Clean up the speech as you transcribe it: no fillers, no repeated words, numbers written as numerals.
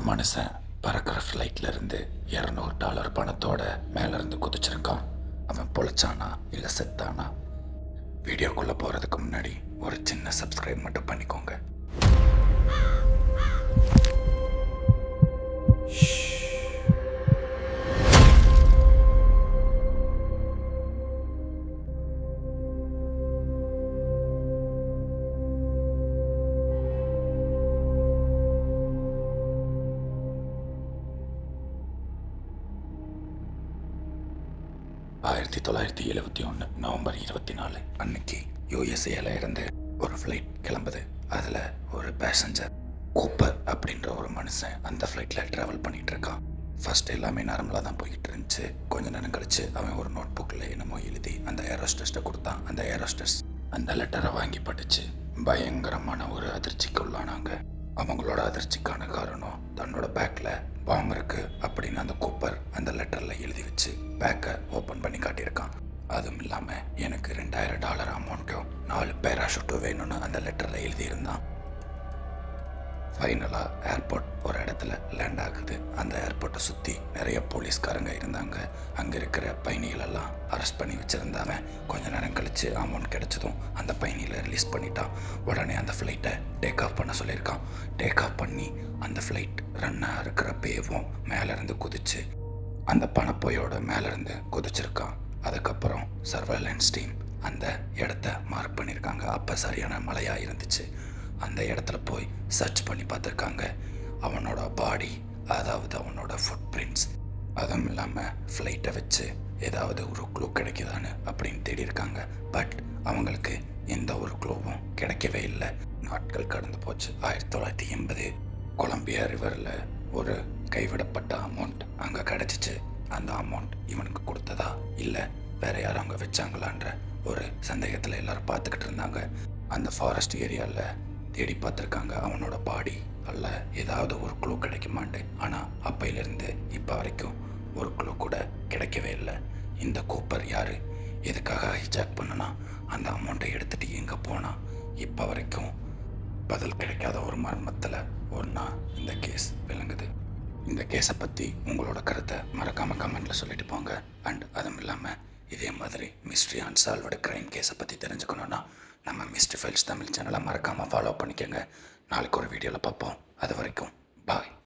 மனுஷன் பறக்கிற ஃப்ளைட்ல இருந்து $200 பணத்தோட மேலேருந்து குதிச்சிருக்கான். அவன் பொழைச்சானா இல்லை செத்தானா? வீடியோக்குள்ளே போகிறதுக்கு முன்னாடி ஒரு சின்ன சப்ஸ்கிரைப் மட்டும் பண்ணிக்கோங்க. நவம்பர் 24 அன்னைக்கு யூஎஸ்ஏல இருந்து ஒரு ஃப்ளைட் கிளம்புது. அதில் ஒரு பேசஞ்சர் கூப்பர் அப்படின்ற ஒரு மனுஷன் அந்த ஃப்ளைட்டில் ட்ராவல் பண்ணிகிட்டு இருக்கான். ஃபர்ஸ்ட் எல்லாமே நார்மலாக தான் போய்கிட்டு இருந்துச்சு. கொஞ்ச நேரம் கழிச்சு அவன் ஒரு நோட் புக்கில் என்னமோ எழுதி அந்த ஏரோஸ்டஸ்ட்டை கொடுத்தான். அந்த ஏரோஸ்டஸ் அந்த லெட்டரை வாங்கி படித்து பயங்கரமான ஒரு அதிர்ச்சிக்கு உள்ளானாங்க. அவங்களோட அதிர்ச்சிக்கான காரணம் தன்னோட பேக்கில் பாம்பு இருக்கு அப்படின்னு அந்த கூப்பர் அந்த லெட்டரில் எழுதி வச்சு பேக்கை ஓப்பன் பண்ணி காட்டியிருக்கான். அதுவும் இல்லாமல் எனக்கு $2000 அமௌண்ட்டும் 4 பேராஷூட்டும் வேணும்னு அந்த லெட்டரில் எழுதியிருந்தான். ஃபைனலாக ஏர்போர்ட் ஒரு இடத்துல லேண்ட் ஆகுது. அந்த ஏர்போர்ட்டை சுற்றி நிறைய போலீஸ்காரங்க இருந்தாங்க. அங்கே இருக்கிற பயணிகளெல்லாம் அரெஸ்ட் பண்ணி வச்சுருந்தாவன். கொஞ்ச நேரம் கழித்து அமௌண்ட் கிடைச்சதும் அந்த பயணிகளை ரிலீஸ் பண்ணிட்டான். உடனே அந்த ஃப்ளைட்டை டேக் ஆஃப் பண்ண சொல்லியிருக்கான். டேக் ஆஃப் பண்ணி அந்த ஃப்ளைட் ரன்னாக இருக்கிற பேவும் மேலேருந்து குதிச்சு அந்த பணப்பையோட மேலேருந்து குதிச்சிருக்கான். அதுக்கப்புறம் சர்வேலன்ஸ் டீம் அந்த இடத்த மார்க் பண்ணியிருக்காங்க. அப்போ சரியான மழையாக இருந்துச்சு. அந்த இடத்துல போய் சர்ச் பண்ணி பார்த்துருக்காங்க. அவனோட பாடி, அதாவது அவனோட ஃபுட் பிரிண்ட்ஸ், அதுவும் இல்லாமல் ஃப்ளைட்டை வச்சு ஏதாவது ஒரு க்ளூ கிடைக்குதான்னு அப்படின்னு தேடி இருக்காங்க. பட் அவங்களுக்கு எந்த ஒரு க்ளூவும் கிடைக்கவே இல்லை. நாட்கள் கடந்து போச்சு. 1980 கொலம்பியா ரிவரில் ஒரு கைவிடப்பட்ட அமௌண்ட் அங்கே கிடச்சிச்சு. அந்த அமௌண்ட் இவனுக்கு கொடுத்ததா இல்லை வேற யாரும் அங்கே வச்சாங்களான்ற ஒரு சந்தேகத்தில் எல்லாரும் பார்த்துக்கிட்டு இருந்தாங்க. அந்த ஃபாரஸ்ட் ஏரியாவில் தேடி பார்த்துருக்காங்க அவனோட பாடி அல்ல ஏதாவது ஒரு க்ளூ கிடைக்குமாண்டு. ஆனால் அப்பையிலேருந்து இப்போ வரைக்கும் ஒரு க்ளூ கூட கிடைக்கவே இல்லை. இந்த கூப்பர் யார், எதுக்காக ஹைஜாக் பண்ணனா, அந்த அமௌண்ட்டை எடுத்துகிட்டு எங்கே போனால், இப்போ வரைக்கும் பதில் கிடைக்காத ஒரு மர்மத்தில் ஒன்றா இந்த கேஸ் விளங்குது. இந்த கேஸை பற்றி உங்களோட கருத்தை மறக்காமல் கமெண்ட்டில் சொல்லிட்டு போங்க. அண்ட் அதுவும் இல்லாமல் இதே மாதிரி மிஸ்ட்ரி அன்சால்வோட க்ரைம் கேஸை பற்றி தெரிஞ்சுக்கணுன்னா நம்ம மிஸ்ட்ரி ஃபைல்ஸ் தமிழ் சேனலை மறக்காமல் ஃபாலோ பண்ணிக்கோங்க. நாளைக்கு ஒரு வீடியோவில் பார்ப்போம். அது வரைக்கும் பாய்.